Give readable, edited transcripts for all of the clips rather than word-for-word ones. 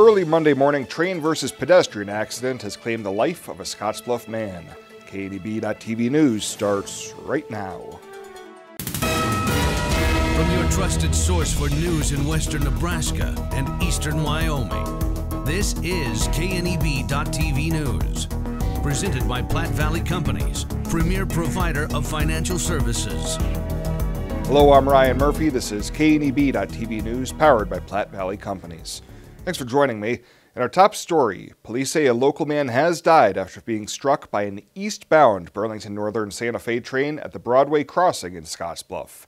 early Monday morning train versus pedestrian accident has claimed the life of a Scottsbluff man. KNEB.TV News starts right now. From your trusted source for news in western Nebraska and eastern Wyoming, this is KNEB.TV News. Presented by Platte Valley Companies, premier provider of financial services. Hello, I'm Ryan Murphy. This is KNEB.TV News, powered by Platte Valley Companies. Thanks for joining me. In our top story, police say a local man has died after being struck by an eastbound Burlington Northern Santa Fe train at the Broadway crossing in Scottsbluff.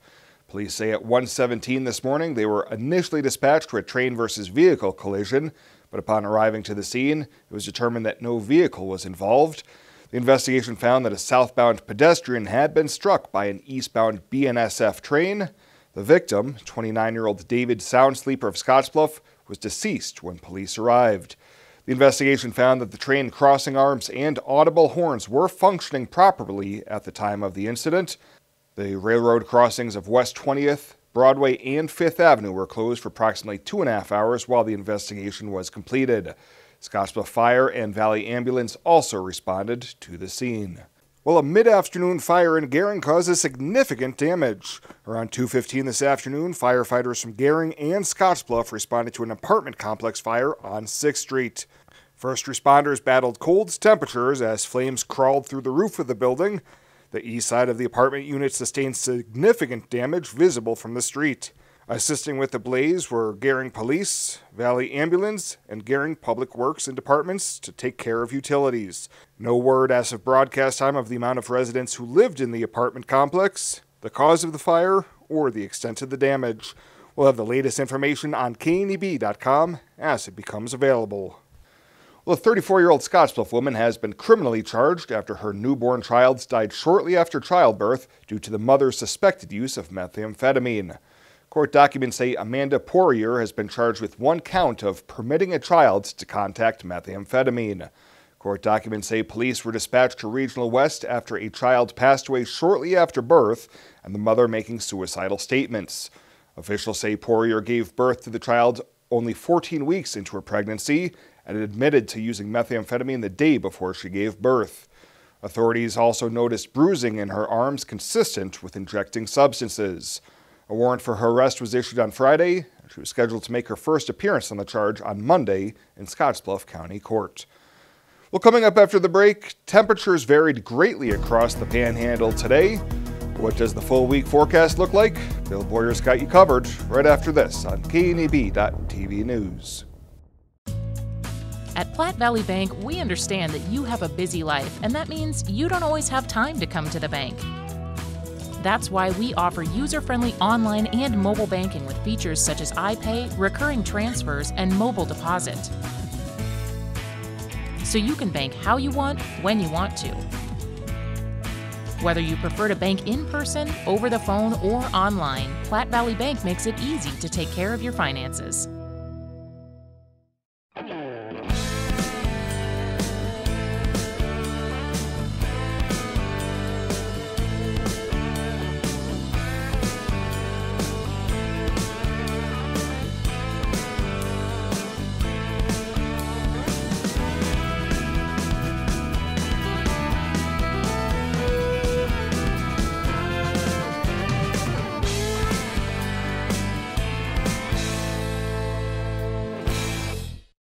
Police say at 1:17 this morning they were initially dispatched to a train versus vehicle collision, but upon arriving to the scene, it was determined that no vehicle was involved. The investigation found that a southbound pedestrian had been struck by an eastbound BNSF train. The victim, 29-year-old David Soundsleeper of Scottsbluff, was deceased when police arrived. The investigation found that the train crossing arms and audible horns were functioning properly at the time of the incident. The railroad crossings of West 20th, Broadway, and 5th Avenue were closed for approximately 2.5 hours while the investigation was completed. Scottsbluff Fire and Valley Ambulance also responded to the scene. Well, a mid-afternoon fire in Gering causes significant damage. Around 2:15 this afternoon, firefighters from Gering and Scottsbluff responded to an apartment complex fire on 6th Street. First responders battled cold temperatures as flames crawled through the roof of the building. The east side of the apartment unit sustained significant damage visible from the street. Assisting with the blaze were Gering Police, Valley Ambulance, and Gering Public Works and departments to take care of utilities. No word as of broadcast time of the amount of residents who lived in the apartment complex, the cause of the fire, or the extent of the damage. We'll have the latest information on KNEB.com as it becomes available. Well, a 34-year-old Scottsbluff woman has been criminally charged after her newborn child died shortly after childbirth due to the mother's suspected use of methamphetamine. Court documents say Amanda Poirier has been charged with 1 count of permitting a child to contact methamphetamine. Court documents say police were dispatched to Regional West after a child passed away shortly after birth and the mother making suicidal statements. Officials say Poirier gave birth to the child only 14 weeks into her pregnancy and admitted to using methamphetamine the day before she gave birth. Authorities also noticed bruising in her arms consistent with injecting substances. A warrant for her arrest was issued on Friday, and she was scheduled to make her first appearance on the charge on Monday in Scottsbluff County Court. Well, coming up after the break, temperatures varied greatly across the Panhandle today. What does the full week forecast look like? Bill Boyer's got you covered right after this on KNEB.TV News. At Platte Valley Bank, we understand that you have a busy life, and that means you don't always have time to come to the bank. That's why we offer user-friendly online and mobile banking with features such as iPay, recurring transfers, and mobile deposit. So you can bank how you want, when you want to. Whether you prefer to bank in person, over the phone, or online, Platte Valley Bank makes it easy to take care of your finances.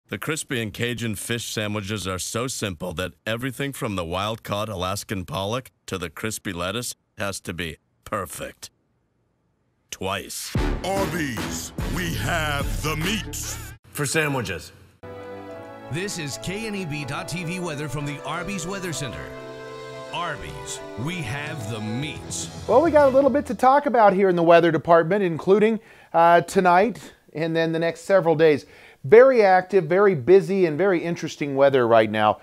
The crispy and Cajun fish sandwiches are so simple that everything from the wild-caught Alaskan pollock to the crispy lettuce has to be perfect. Twice. Arby's, we have the meats. For sandwiches. This is KNEB.TV weather from the Arby's Weather Center. Arby's, we have the meats. Well, we got a little bit to talk about here in the weather department, including tonight and then the next several days. Very active, very busy, and very interesting weather right now.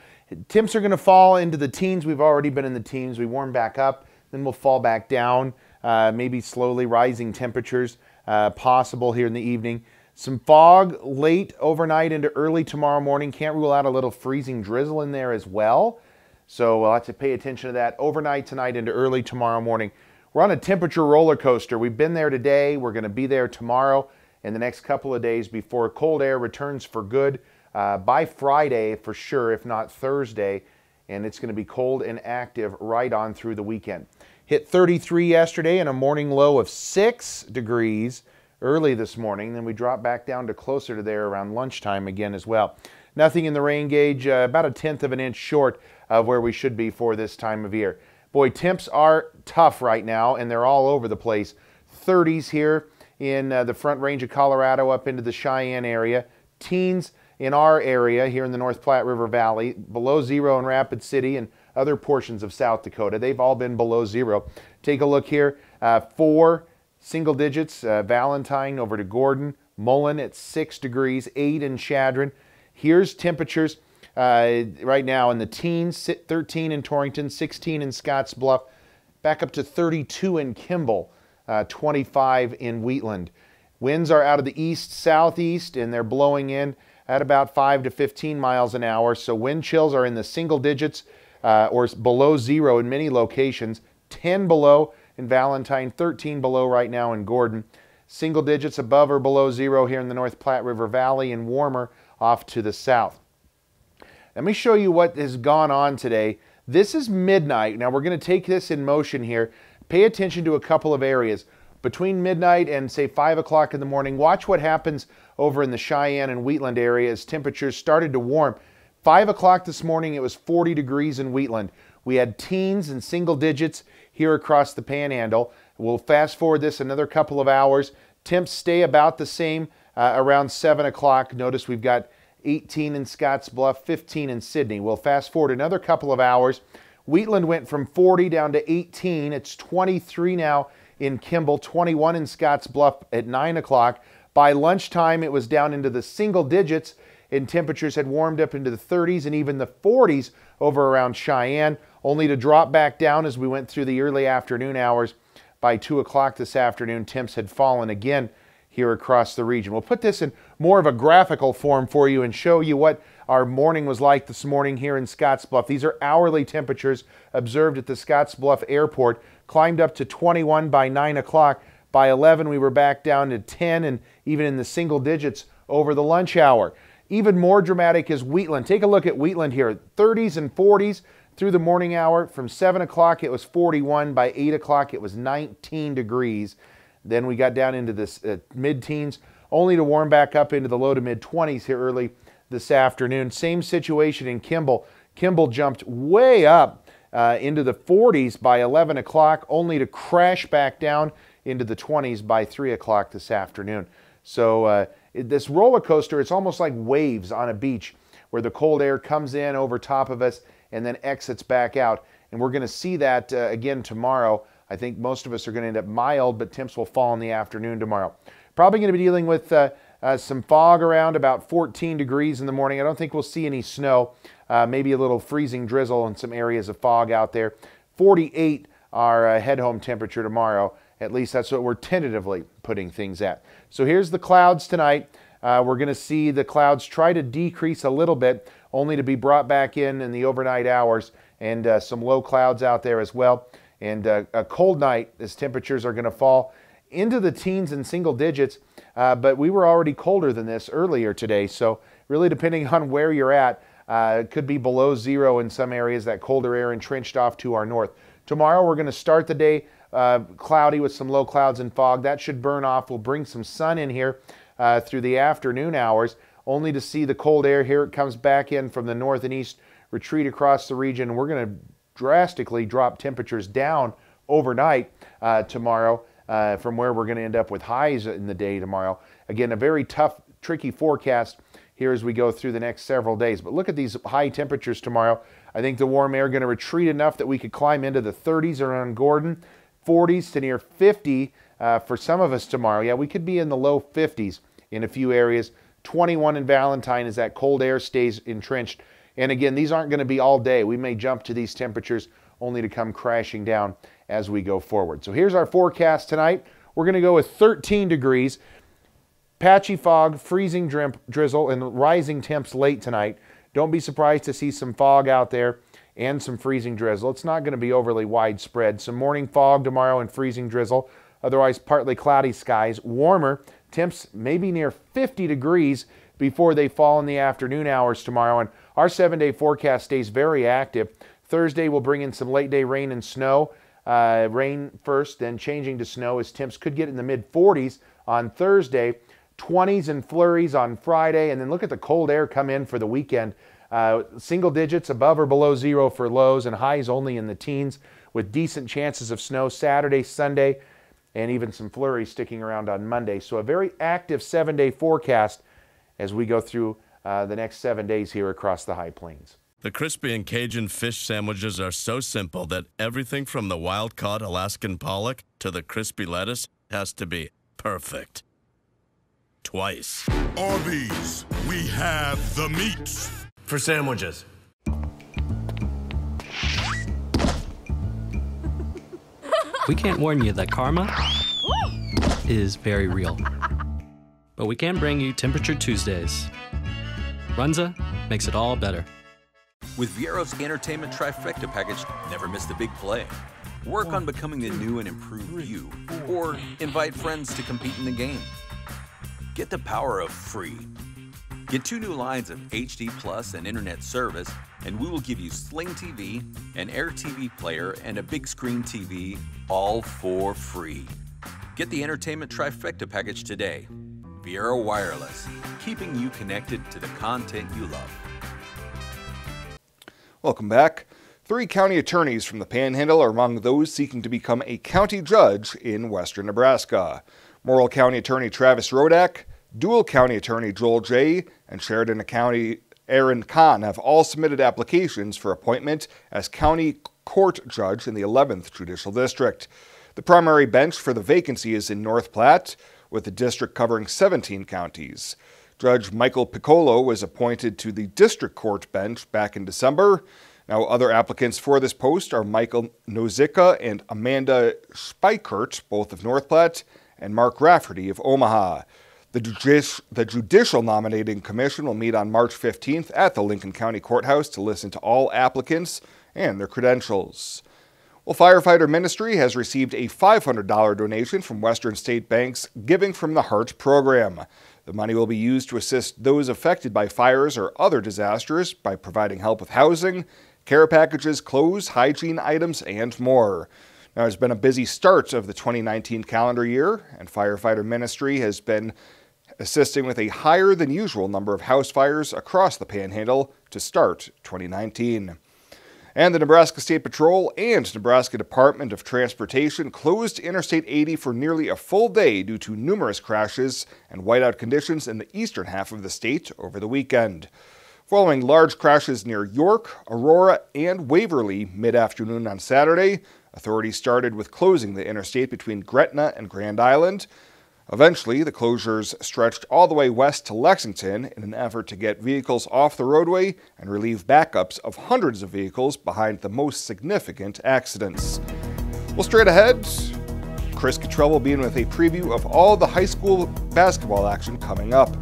Temps are going to fall into the teens. We've already been in the teens. We warm back up, then we'll fall back down. Maybe slowly rising temperatures possible here in the evening. Some fog late overnight into early tomorrow morning. Can't rule out a little freezing drizzle in there as well. So we'll have to pay attention to that overnight tonight into early tomorrow morning. We're on a temperature roller coaster. We've been there today. We're going to be there tomorrow. in the next couple of days before cold air returns for good by Friday for sure, if not Thursday. And it's going to be cold and active right on through the weekend. Hit 33 yesterday and a morning low of 6 degrees early this morning. Then we dropped back down to closer to there around lunchtime again as well. Nothing in the rain gauge, about 1/10 of an inch short of where we should be for this time of year. Boy, temps are tough right now, and they're all over the place. 30s here in the Front Range of Colorado up into the Cheyenne area. Teens in our area here in the North Platte River Valley. Below zero in Rapid City and other portions of South Dakota. They've all been below zero. Take a look here. 4 single digits. Valentine over to Gordon. Mullen at 6 degrees. 8 in Chadron. Here's temperatures right now in the teens, 13 in Torrington, 16 in Scottsbluff, back up to 32 in Kimball, 25 in Wheatland. Winds are out of the east-southeast, and they're blowing in at about 5 to 15 miles an hour, so wind chills are in the single digits or below zero in many locations, 10 below in Valentine, 13 below right now in Gordon, single digits above or below zero here in the North Platte River Valley, and warmer off to the south. Let me show you what has gone on today. This is midnight. Now we're going to take this in motion here. Pay attention to a couple of areas. Between midnight and say 5 o'clock in the morning, watch what happens over in the Cheyenne and Wheatland area as temperatures started to warm. 5 o'clock this morning, it was 40 degrees in Wheatland. We had teens and single digits here across the Panhandle. We'll fast forward this another couple of hours. Temps stay about the same around 7 o'clock. Notice we've got 18 in Scottsbluff, 15 in Sidney. We'll fast forward another couple of hours. Wheatland went from 40 down to 18. It's 23 now in Kimball, 21 in Scottsbluff at 9 o'clock. By lunchtime, it was down into the single digits, and temperatures had warmed up into the 30s and even the 40s over around Cheyenne, only to drop back down as we went through the early afternoon hours. By 2 o'clock this afternoon, temps had fallen again here across the region. We'll put this in more of a graphical form for you and show you what our morning was like this morning here in Scottsbluff. These are hourly temperatures observed at the Scottsbluff Airport. Climbed up to 21 by 9 o'clock. By 11, we were back down to 10 and even in the single digits over the lunch hour. Even more dramatic is Wheatland. Take a look at Wheatland here. 30s and 40s through the morning hour. From 7 o'clock, it was 41. By 8 o'clock, it was 19 degrees. Then we got down into this mid-teens, only to warm back up into the low to mid-20s here early this afternoon. Same situation in Kimball. Kimball jumped way up into the 40s by 11 o'clock, only to crash back down into the 20s by 3 o'clock this afternoon. So this roller coaster, it's almost like waves on a beach where the cold air comes in over top of us and then exits back out. And we're going to see that again tomorrow. I think most of us are going to end up mild, but temps will fall in the afternoon tomorrow. Probably going to be dealing with some fog around about 14 degrees in the morning. I don't think we'll see any snow, maybe a little freezing drizzle and some areas of fog out there. 48 our head-home temperature tomorrow. At least that's what we're tentatively putting things at. So here's the clouds tonight. We're going to see the clouds try to decrease a little bit, only to be brought back in the overnight hours, and some low clouds out there as well. And a cold night as temperatures are going to fall into the teens and single digits, but we were already colder than this earlier today. So really depending on where you're at, it could be below zero in some areas, that colder air entrenched off to our north. Tomorrow we're going to start the day cloudy with some low clouds and fog. That should burn off. We'll bring some sun in here through the afternoon hours, only to see the cold air here. It comes back in from the north and east, retreat across the region. We're going to drastically drop temperatures down overnight tomorrow from where we're going to end up with highs in the day tomorrow. Again, a very tough, tricky forecast here as we go through the next several days. But look at these high temperatures tomorrow. I think the warm air going to retreat enough that we could climb into the 30s around Gordon, 40s to near 50 for some of us tomorrow. Yeah, we could be in the low 50s in a few areas. 21 in Valentine as that cold air stays entrenched. And again, these aren't going to be all day. We may jump to these temperatures only to come crashing down as we go forward. So here's our forecast tonight. We're going to go with 13 degrees, patchy fog, freezing drizzle, and rising temps late tonight. Don't be surprised to see some fog out there and some freezing drizzle. It's not going to be overly widespread. Some morning fog tomorrow and freezing drizzle. Otherwise, partly cloudy skies. Warmer Temps maybe near 50 degrees before they fall in the afternoon hours tomorrow. And our 7-day forecast stays very active. Thursday will bring in some late day rain and snow. Rain first, then changing to snow as temps could get in the mid-40s on Thursday. 20s and flurries on Friday. And then look at the cold air come in for the weekend. Single digits above or below zero for lows and highs only in the teens with decent chances of snow Saturday, Sunday, and even some flurries sticking around on Monday. So a very active 7-day forecast as we go through the next 7 days here across the High Plains. The crispy and Cajun fish sandwiches are so simple that everything from the wild-caught Alaskan pollock to the crispy lettuce has to be perfect. Twice. Arby's, we have the meats. For sandwiches. We can't warn you that karma is very real. But we can bring you Temperature Tuesdays. Runza makes it all better. With Viero's entertainment trifecta package, never miss the big play. Work on becoming the new and improved you, or invite friends to compete in the game. Get the power of free. Get 2 new lines of HD Plus and internet service, and we will give you Sling TV, an Air TV player, and a big screen TV, all for free. Get the entertainment trifecta package today. Viero Wireless, keeping you connected to the content you love. Welcome back. 3 county attorneys from the Panhandle are among those seeking to become a county judge in western Nebraska. Morrill County Attorney Travis Rodak, Dual County Attorney Joel Jay, and Sheridan County Aaron Kahn have all submitted applications for appointment as county court judge in the 11th Judicial District. The primary bench for the vacancy is in North Platte, with the district covering 17 counties. Judge Michael Piccolo was appointed to the district court bench back in December. Now, other applicants for this post are Michael Nozica and Amanda Spikert, both of North Platte, and Mark Rafferty of Omaha. The Judicial Nominating Commission will meet on March 15th at the Lincoln County Courthouse to listen to all applicants and their credentials. Well, Firefighter Ministry has received a $500 donation from Western State Bank's Giving from the Heart program. The money will be used to assist those affected by fires or other disasters by providing help with housing, care packages, clothes, hygiene items, and more. Now, it's been a busy start of the 2019 calendar year, and Firefighter Ministry has been assisting with a higher than usual number of house fires across the Panhandle to start 2019. And the Nebraska State Patrol and Nebraska Department of Transportation closed Interstate 80 for nearly a full day due to numerous crashes and whiteout conditions in the eastern half of the state over the weekend. Following large crashes near York, Aurora, and Waverly mid-afternoon on Saturday, authorities started with closing the interstate between Gretna and Grand Island. Eventually, the closures stretched all the way west to Lexington in an effort to get vehicles off the roadway and relieve backups of hundreds of vehicles behind the most significant accidents. Well, straight ahead, Chris Cottrell will be in with a preview of all the high school basketball action coming up.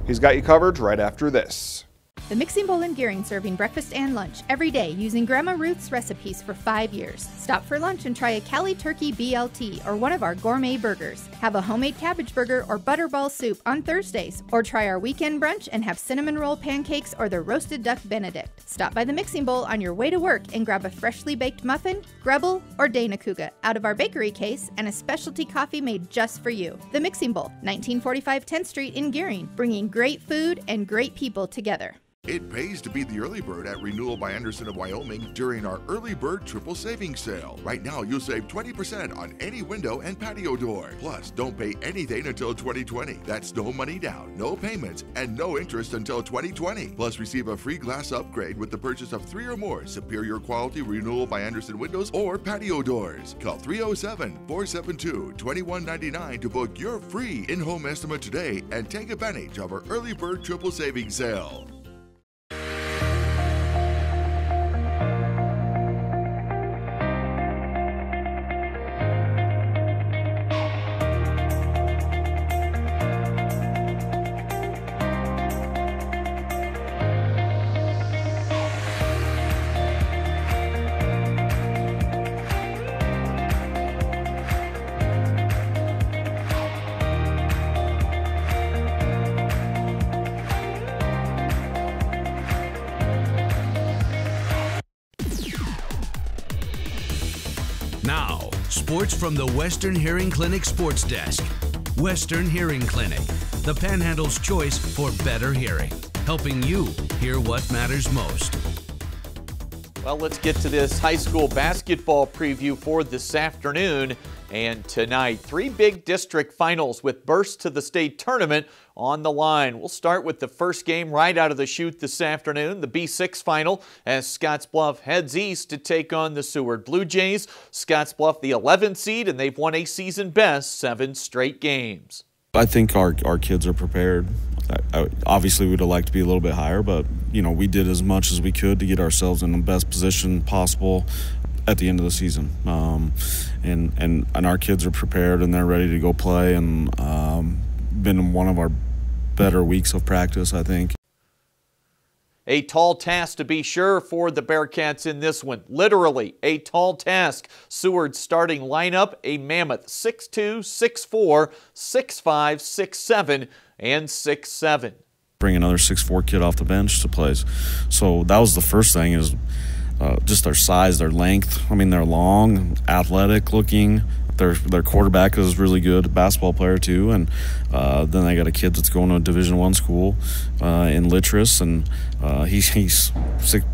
He's got you covered right after this. The Mixing Bowl in Gering, serving breakfast and lunch every day using Grandma Ruth's recipes for 5 years. Stop for lunch and try a Cali Turkey BLT or one of our gourmet burgers. Have a homemade cabbage burger or butterball soup on Thursdays. Or try our weekend brunch and have cinnamon roll pancakes or the roasted duck Benedict. Stop by the Mixing Bowl on your way to work and grab a freshly baked muffin, Grebel, or Dana Kuga out of our bakery case and a specialty coffee made just for you. The Mixing Bowl, 1945 10th Street in Gering, bringing great food and great people together. It pays to be the early bird at Renewal by Anderson of Wyoming during our Early Bird Triple Savings Sale. Right now, you'll save 20% on any window and patio door. Plus, don't pay anything until 2020. That's no money down, no payments, and no interest until 2020. Plus, receive a free glass upgrade with the purchase of 3 or more superior quality Renewal by Anderson windows or patio doors. Call 307-472-2199 to book your free in-home estimate today and take advantage of our Early Bird Triple Savings Sale. Now, sports from the Western Hearing Clinic Sports Desk. Western Hearing Clinic, the Panhandle's choice for better hearing, helping you hear what matters most. Well, let's get to this high school basketball preview for this afternoon and tonight. 3 big district finals with berths to the state tournament on the line. We'll start with the first game right out of the chute this afternoon, the B6 final, as Scottsbluff heads east to take on the Seward Blue Jays. Scottsbluff the 11th seed, and they've won a season best 7 straight games. I think our kids are prepared. Obviously, we'd have liked to be a little bit higher, but we did as much as we could to get ourselves in the best position possible at the end of the season. And our kids are prepared and they're ready to go play, and been one of our better weeks of practice, I think. A tall task to be sure for the Bearcats in this one. Literally a tall task. Seward's starting lineup, a mammoth 6'2", 6'4", 6'5", 6'7", and 6'7". Bring another 6'4" kid off the bench to play. So that was the first thing, is just their size, their length. I mean, they're long, athletic looking. Their quarterback is really good, basketball player too, and then they got a kid that's going to a Division I school in Littrus, and he's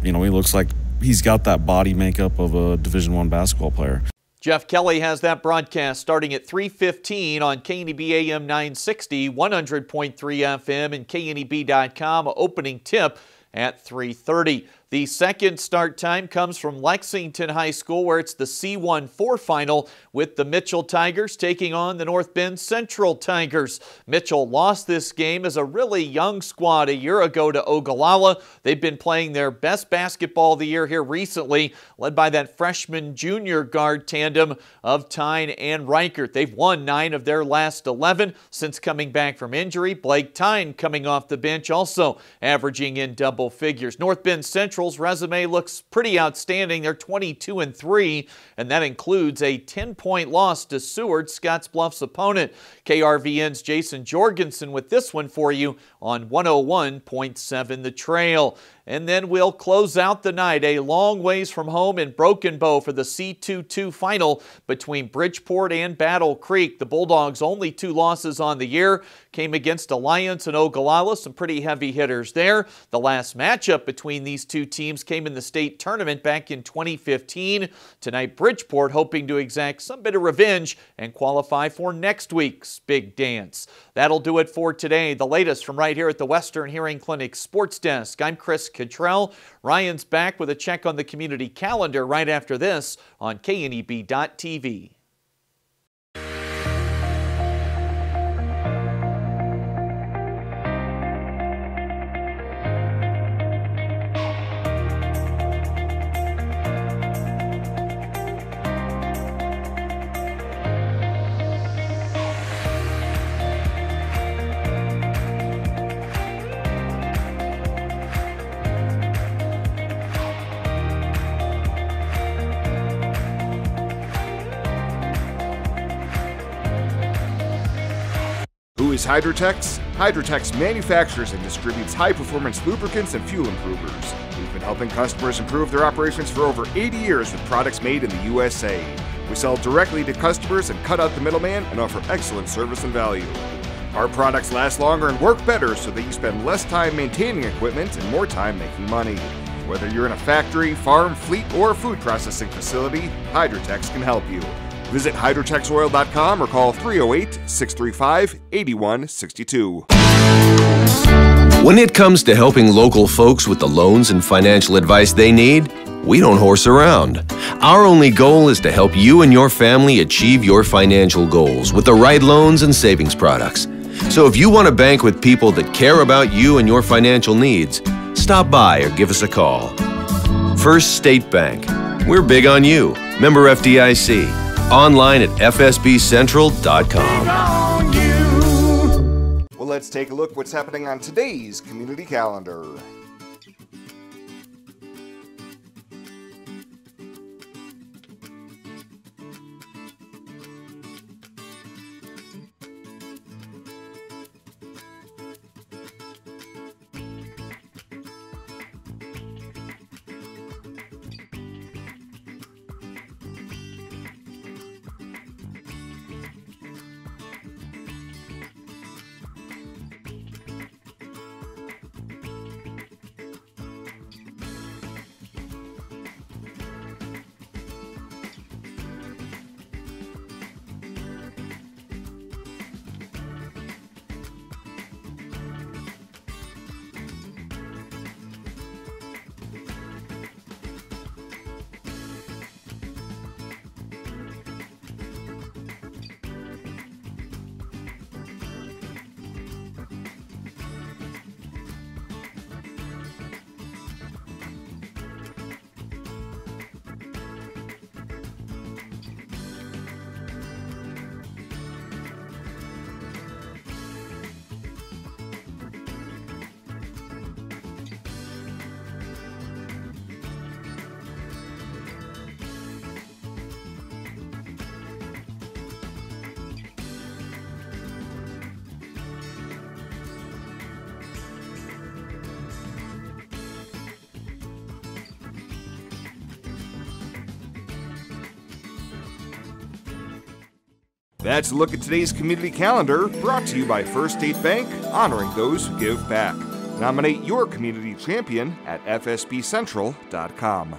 he looks like he's got that body makeup of a Division I basketball player. Jeff Kelly has that broadcast starting at 3:15 on KNEB AM 960, 100.3 FM, and KNEB.com. Opening tip at 3:30. The second start time comes from Lexington High School, where it's the C1-4 final with the Mitchell Tigers taking on the North Bend Central Tigers. Mitchell lost this game as a really young squad a year ago to Ogallala. They've been playing their best basketball of the year here recently, led by that freshman junior guard tandem of Tyne and Reichert. They've won 9 of their last 11 since coming back from injury. Blake Tyne coming off the bench also averaging in double figures. North Bend Central's resume looks pretty outstanding. They're 22-3, and that includes a 10-point loss to Seward, Scottsbluff's opponent. KRVN's Jason Jorgensen with this one for you on 101.7 The Trail. And then we'll close out the night a long ways from home in Broken Bow for the C2-2 final between Bridgeport and Battle Creek. The Bulldogs' only 2 losses on the year came against Alliance and Ogallala, some pretty heavy hitters there. The last matchup between these 2 teams came in the state tournament back in 2015. Tonight, Bridgeport hoping to exact some bit of revenge and qualify for next week's big dance. That'll do it for today. The latest from right here at the Western Hearing Clinic Sports Desk. I'm Chris Cottrell. Ryan's back with a check on the community calendar right after this on KNEB.TV. Who is Hydrotex? Hydrotex manufactures and distributes high-performance lubricants and fuel improvers. We've been helping customers improve their operations for over 80 years with products made in the USA. We sell directly to customers and cut out the middleman and offer excellent service and value. Our products last longer and work better so that you spend less time maintaining equipment and more time making money. Whether you're in a factory, farm, fleet, or food processing facility, Hydrotex can help you. Visit hydrotexoil.com or call 308-635-8162. When it comes to helping local folks with the loans and financial advice they need, we don't horse around. Our only goal is to help you and your family achieve your financial goals with the right loans and savings products. So if you want to bank with people that care about you and your financial needs, stop by or give us a call. First State Bank. We're big on you. Member FDIC. Online at fsbcentral.com. Well, let's take a look what's happening on today's community calendar. That's a look at today's community calendar, brought to you by First State Bank, honoring those who give back. Nominate your community champion at fsbcentral.com.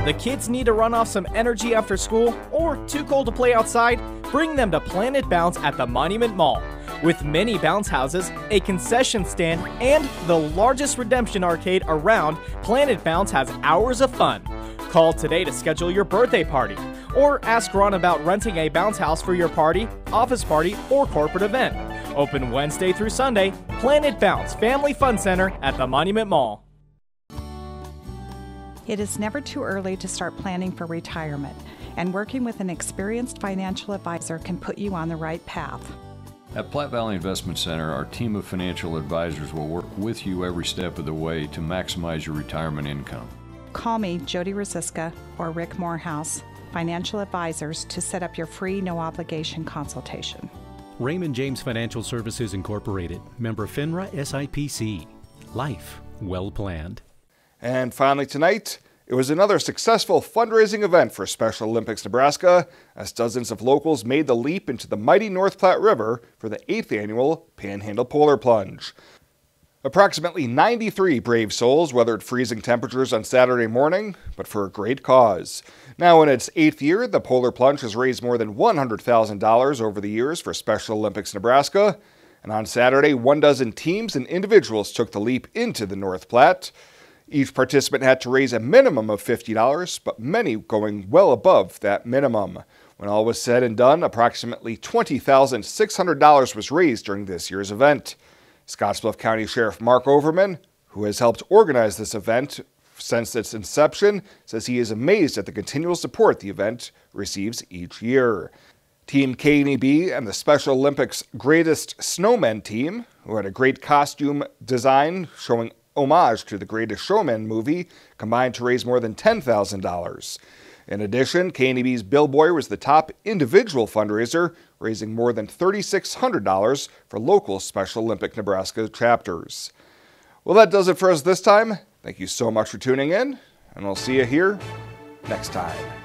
The kids need to run off some energy after school or too cold to play outside? Bring them to Planet Bounce at the Monument Mall. With many bounce houses, a concession stand, and the largest redemption arcade around, Planet Bounce has hours of fun. Call today to schedule your birthday party, or ask Ron about renting a bounce house for your party, office party, or corporate event. Open Wednesday through Sunday, Planet Bounce Family Fun Center at the Monument Mall. It is never too early to start planning for retirement, and working with an experienced financial advisor can put you on the right path. At Platte Valley Investment Center, our team of financial advisors will work with you every step of the way to maximize your retirement income. Call me, Jody Rosiska, or Rick Morehouse, financial advisors, to set up your free, no-obligation consultation. Raymond James Financial Services Incorporated, member FINRA SIPC. Life well planned. And finally tonight, it was another successful fundraising event for Special Olympics Nebraska, as dozens of locals made the leap into the mighty North Platte River for the 8th annual Panhandle Polar Plunge. Approximately 93 brave souls weathered freezing temperatures on Saturday morning, but for a great cause. Now in its 8th year, the Polar Plunge has raised more than $100,000 over the years for Special Olympics Nebraska, and on Saturday, 12 teams and individuals took the leap into the North Platte. Each participant had to raise a minimum of $50, but many going well above that minimum. When all was said and done, approximately $20,600 was raised during this year's event. Scottsbluff County Sheriff Mark Overman, who has helped organize this event since its inception, says he is amazed at the continual support the event receives each year. Team K&EB and the Special Olympics Greatest Snowmen team, who had a great costume design showing homage to the Greatest Showman movie, combined to raise more than $10,000. In addition, K&EB's Bill Boy was the top individual fundraiser, raising more than $3,600 for local Special Olympic Nebraska chapters. Well, that does it for us this time. Thank you so much for tuning in, and we'll see you here next time.